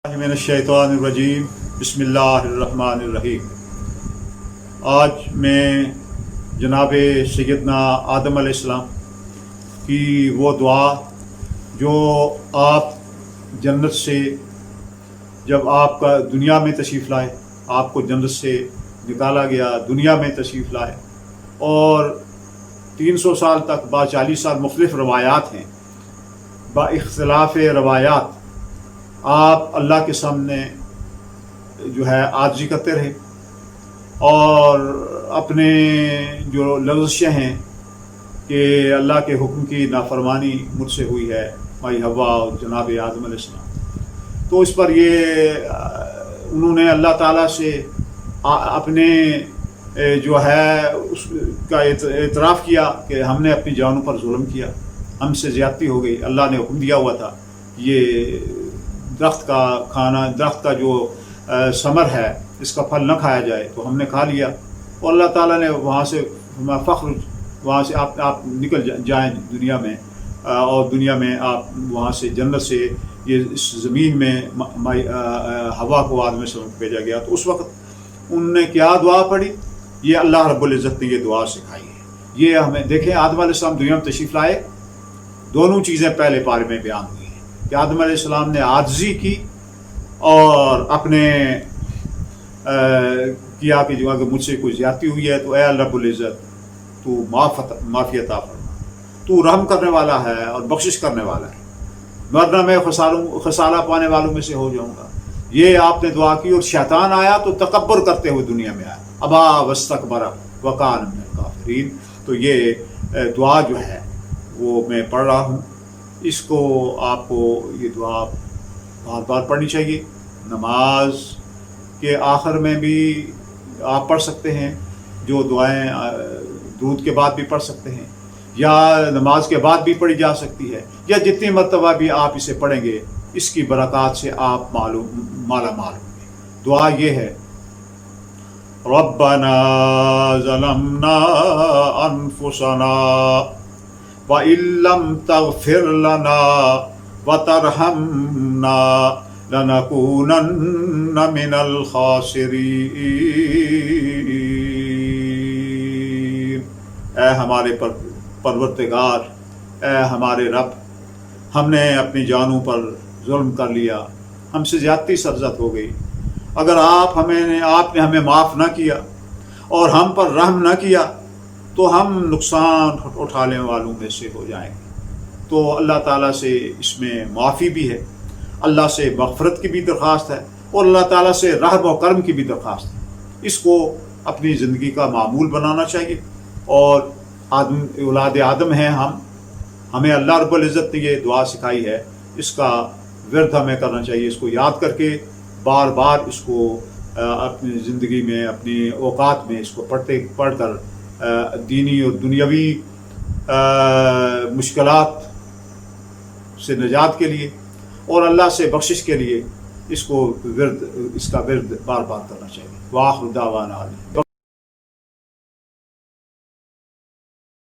من الشیطان الرجیم بسم اللہ الرحمن الرحیم۔ آج میں جناب سیدنا آدم علیہ السلام کی وہ دعا جو آپ جنت سے جب آپ کا دنیا میں تشریف لائے، آپ کو جنت سے نکالا گیا، دنیا میں تشریف لائے، اور 300 سال تک با 40 سال مختلف روایات ہیں، با اختلاف روایات آپ اللہ کے سامنے جو ہے عاجزی کرتے رہے، اور اپنے جو لغزشیں ہیں کہ اللہ کے حکم کی نافرمانی مجھ سے ہوئی ہے، مائی حوا اور جناب آدم علیہ السلام، تو اس پر یہ انہوں نے اللہ تعالیٰ سے اپنے جو ہے اس کا اعتراف کیا کہ ہم نے اپنی جانوں پر ظلم کیا، ہم سے زیادتی ہو گئی۔ اللہ نے حکم دیا ہوا تھا یہ درخت کا کھانا، درخت کا جو ثمر ہے اس کا پھل نہ کھایا جائے، تو ہم نے کھا لیا، اور اللہ تعالیٰ نے وہاں سے فخر، وہاں سے آپ نکل جائیں دنیا میں، اور دنیا میں آپ وہاں سے جنت سے یہ اس زمین میں ہوا کو آدم سے بھیجا گیا۔ تو اس وقت انہوں نے کیا دعا پڑھی، یہ اللہ رب العزت نے یہ دعا سکھائی ہے۔ یہ ہمیں دیکھیں، آدم علیہ السلام دنیا میں تشریف لائے، دونوں چیزیں پہلے پارے میں بیان ہوئی ہیں کہ آدم علیہ السلام نے عاجزی کی اور اپنے کیا کہ جو اگر مجھ سے کوئی زیادتی ہوئی ہے تو اے اللہ رب العزت تو معافی عطا فرما، تو رحم کرنے والا ہے اور بخشش کرنے والا ہے، ورنہ میں خسارہ پانے والوں میں سے ہو جاؤں گا۔ یہ آپ نے دعا کی، اور شیطان آیا تو تکبر کرتے ہوئے دنیا میں آیا، ابا واستکبر وکان من الکافرین۔ تو یہ دعا جو ہے وہ میں پڑھ رہا ہوں، اس کو آپ کو یہ دعا بار بار پڑھنی چاہیے۔ نماز کے آخر میں بھی آپ پڑھ سکتے ہیں، جو دعائیں درود کے بعد بھی پڑھ سکتے ہیں، یا نماز کے بعد بھی پڑھی جا سکتی ہے، یا جتنی مرتبہ بھی آپ اسے پڑھیں گے اس کی برکات سے آپ مالا مال ہوں گے۔ دعا یہ ہے، ربنا ظلمنا انفسنا وَإِن لَّمْ تَغْفِرْ لَنَا وَتَرْحَمْنَا لَنَكُونَنَّ مِنَ الْخَاسِرِينَ۔ اے ہمارے پروردگار، اے ہمارے رب، ہم نے اپنی جانوں پر ظلم کر لیا، ہم سے زیادتی سرزد ہو گئی۔ اگر آپ نے ہمیں معاف نہ کیا اور ہم پر رحم نہ کیا تو ہم نقصان اٹھانے والوں میں سے ہو جائیں گے۔ تو اللہ تعالیٰ سے اس میں معافی بھی ہے، اللہ سے مغفرت کی بھی درخواست ہے، اور اللہ تعالیٰ سے رحم و کرم کی بھی درخواست ہے۔ اس کو اپنی زندگی کا معمول بنانا چاہیے، اور اولاد آدم ہیں ہمیں اللہ رب العزت نے یہ دعا سکھائی ہے، اس کا ورد ہمیں کرنا چاہیے، اس کو یاد کر کے بار بار اس کو اپنی زندگی میں، اپنی اوقات میں اس کو پڑھ کر دینی اور دنیاوی مشکلات سے نجات کے لیے اور اللہ سے بخشش کے لیے اس کا ورد بار بار کرنا چاہیے۔ وآخر دعوانا